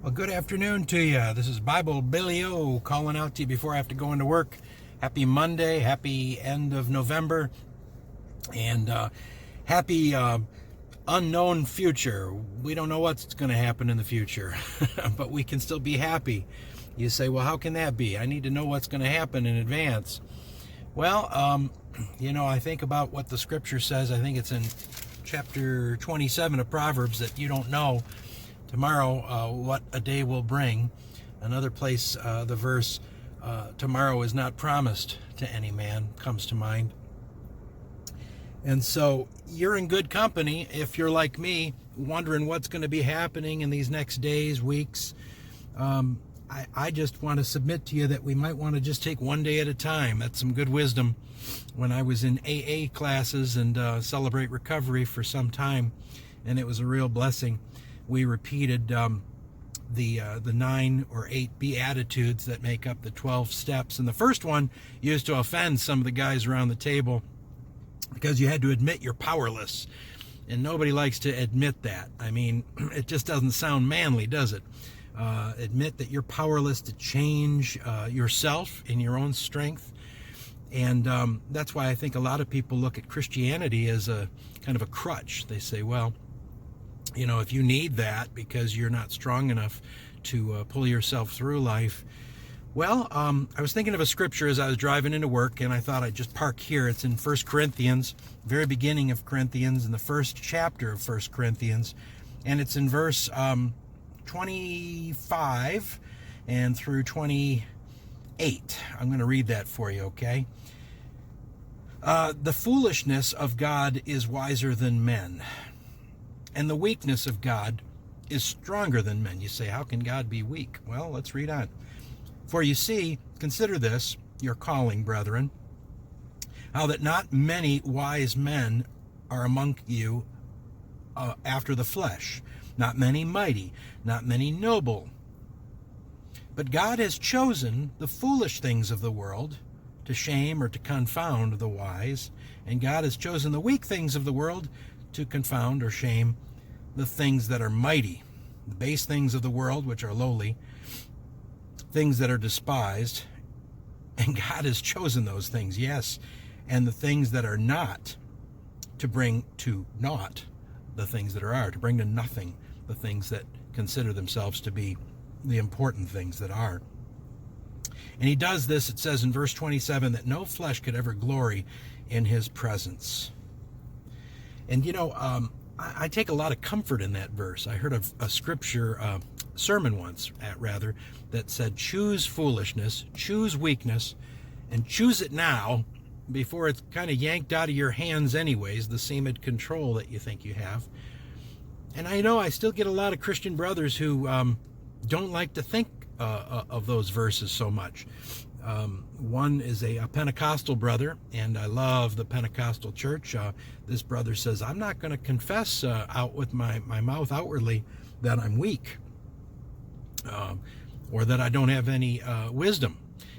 Well, good afternoon to you. This is Bible Billy O calling out to you before I have to go into work. Happy Monday, happy end of November, and happy unknown future. We don't know what's going to happen in the future, but we can still be happy. You say, well, how can that be? I need to know what's going to happen in advance. Well, I think about what the scripture says. I think it's in chapter 27 of Proverbs that you don't know tomorrow what a day will bring. Another place, the verse, tomorrow is not promised to any man, comes to mind. And so you're in good company if you're like me, wondering what's going to be happening in these next days, weeks. I just want to submit to you that we might want to just take one day at a time. That's some good wisdom. When I was in AA classes and Celebrate Recovery for some time, and it was a real blessing, we repeated the 9 or 8 Beatitudes that make up the 12 steps. And the first one used to offend some of the guys around the table because you had to admit you're powerless. And nobody likes to admit that. I mean, it just doesn't sound manly, does it? Admit that you're powerless to change yourself in your own strength. And that's why I think a lot of people look at Christianity as a kind of a crutch. They say, well, if you need that because you're not strong enough to pull yourself through life. Well, I was thinking of a scripture as I was driving into work, and I thought I'd just park here. It's in 1 Corinthians, very beginning of Corinthians, in the first chapter of 1 Corinthians, and it's in verse 25 and through 28. I'm going to read that for you, okay? The foolishness of God is wiser than men, and the weakness of God is stronger than men. You say, how can God be weak? Well, let's read on. For you see, consider this, your calling, brethren, how that not many wise men are among you after the flesh, not many mighty, not many noble. But God has chosen the foolish things of the world to shame or to confound the wise, and God has chosen the weak things of the world to confound or shame the things that are mighty, the base things of the world which are lowly, things that are despised, and God has chosen those things, yes, and the things that are not, to bring to naught the things that are, to bring to nothing the things that consider themselves to be the important things that are. And he does this, it says in verse 27, that no flesh could ever glory in his presence. And I take a lot of comfort in that verse. I heard a scripture sermon once, that said, choose foolishness, choose weakness, and choose it now before it's kind of yanked out of your hands anyways, the seeming control that you think you have. And I know I still get a lot of Christian brothers who don't like to think of those verses so much. One is a Pentecostal brother, and I love the Pentecostal church. This brother says, I'm not going to confess out with my mouth outwardly that I'm weak or that I don't have any wisdom.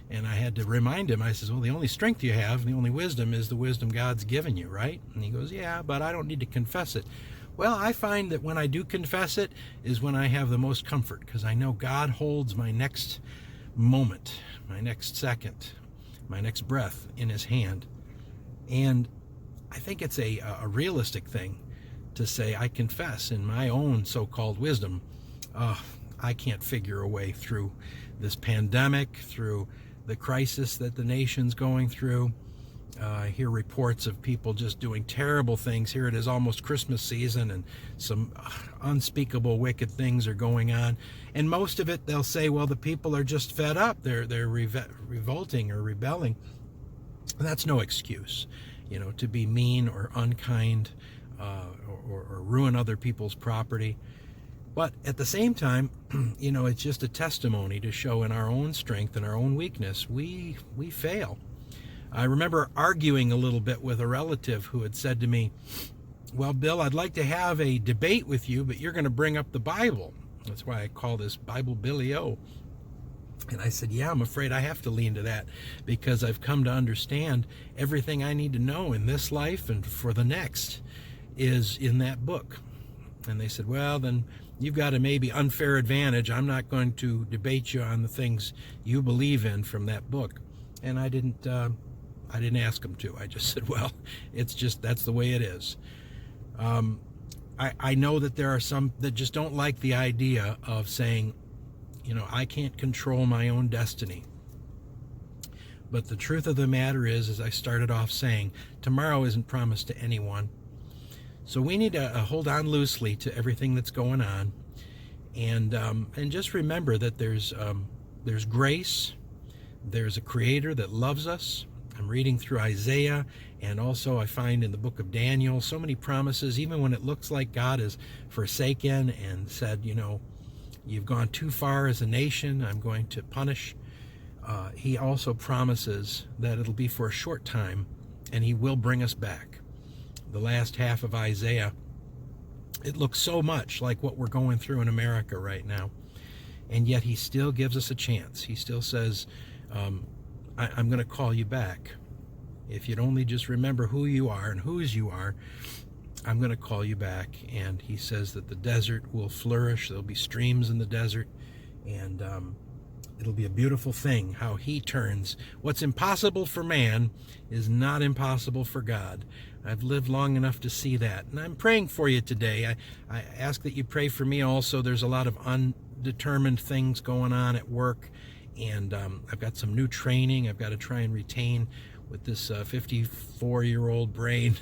And I had to remind him, I says, well, the only strength you have, the only wisdom is the wisdom God's given you, right? And he goes, yeah, but I don't need to confess it. Well, I find that when I do confess it is when I have the most comfort, because I know God holds my next moment, my next second, my next breath in his hand. And I think it's a realistic thing to say, I confess in my own so-called wisdom, I can't figure a way through this pandemic, through the crisis that the nation's going through. I hear reports of people just doing terrible things. Here it is almost Christmas season, and some unspeakable wicked things are going on. And most of it, they'll say, well, the people are just fed up. They're revolting or rebelling. And that's no excuse, to be mean or unkind or ruin other people's property. But at the same time, it's just a testimony to show in our own strength and our own weakness, we fail. I remember arguing a little bit with a relative who had said to me, well, Bill, I'd like to have a debate with you, but you're going to bring up the Bible. That's why I call this Bible Billy O. And I said, yeah, I'm afraid I have to lean to that because I've come to understand everything I need to know in this life and for the next is in that book. And they said, well, then you've got a maybe unfair advantage. I'm not going to debate you on the things you believe in from that book. And I didn't ask him to. I just said, well, that's the way it is. I know that there are some that just don't like the idea of saying, I can't control my own destiny. But the truth of the matter is, as I started off saying, tomorrow isn't promised to anyone. So we need to hold on loosely to everything that's going on, and just remember that there's grace, there's a Creator that loves us. I'm reading through Isaiah, and also I find in the book of Daniel so many promises, even when it looks like God is forsaken and said, you've gone too far as a nation, I'm going to punish. He also promises that it'll be for a short time, and he will bring us back. The last half of Isaiah, it looks so much like what we're going through in America right now, and yet he still gives us a chance. He still says, I'm going to call you back. If you'd only just remember who you are and whose you are, I'm going to call you back. And he says that the desert will flourish. There'll be streams in the desert, and it'll be a beautiful thing how he turns what's impossible for man is not impossible for God. I've lived long enough to see that, and I'm praying for you today. I ask that you pray for me also. There's a lot of undetermined things going on at work, and I've got some new training I've got to try and retain with this 54-year-old brain,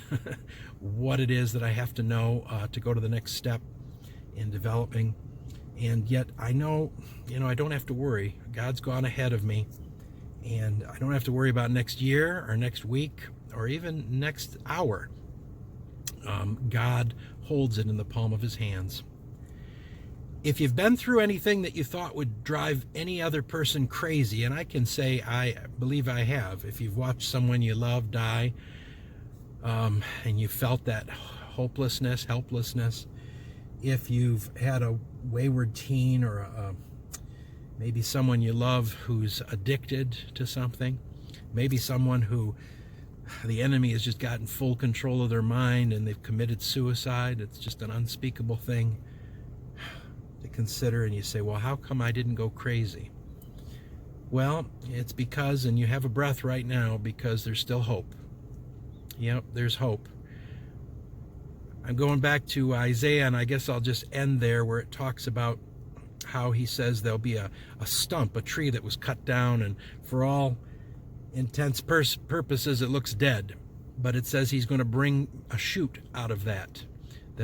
what it is that I have to know to go to the next step in developing. And yet I know, I don't have to worry. God's gone ahead of me, and I don't have to worry about next year or next week or even next hour. God holds it in the palm of his hands. If you've been through anything that you thought would drive any other person crazy, and I can say I believe I have, if you've watched someone you love die, and you felt that hopelessness, helplessness, if you've had a wayward teen or maybe someone you love who's addicted to something, maybe someone who the enemy has just gotten full control of their mind and they've committed suicide, it's just an unspeakable thing to consider, and you say, well, how come I didn't go crazy? Well, it's because, and you have a breath right now, because there's still hope. Yep, there's hope. I'm going back to Isaiah, and I guess I'll just end there where it talks about how he says there'll be a stump, a tree that was cut down, and for all intents purposes it looks dead, but it says he's going to bring a shoot out of that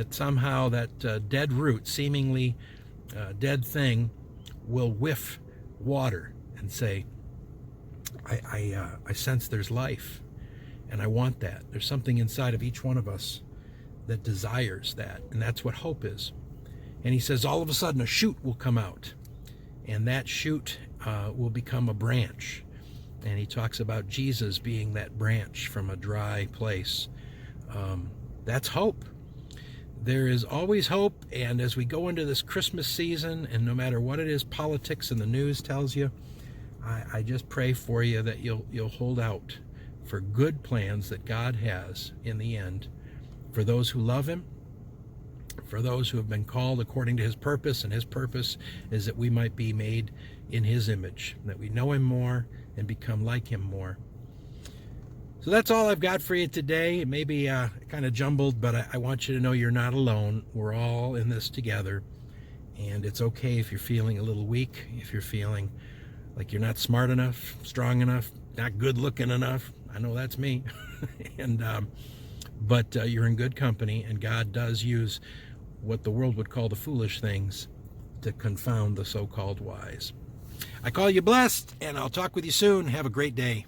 somehow that dead root, seemingly dead thing, will whiff water and say, I sense there's life, and I want that. There's something inside of each one of us that desires that, and that's what hope is. And he says all of a sudden a shoot will come out, and that shoot will become a branch. And he talks about Jesus being that branch from a dry place. That's hope. There is always hope, and as we go into this Christmas season, and no matter what it is politics and the news tells you, I just pray for you that you'll hold out for good plans that God has in the end, for those who love him, for those who have been called according to his purpose, and his purpose is that we might be made in his image, that we know him more and become like him more. So that's all I've got for you today. It may be kind of jumbled, but I want you to know you're not alone. We're all in this together, and it's okay if you're feeling a little weak, if you're feeling like you're not smart enough, strong enough, not good looking enough. I know that's me. But you're in good company, and God does use what the world would call the foolish things to confound the so-called wise. I call you blessed, and I'll talk with you soon. Have a great day.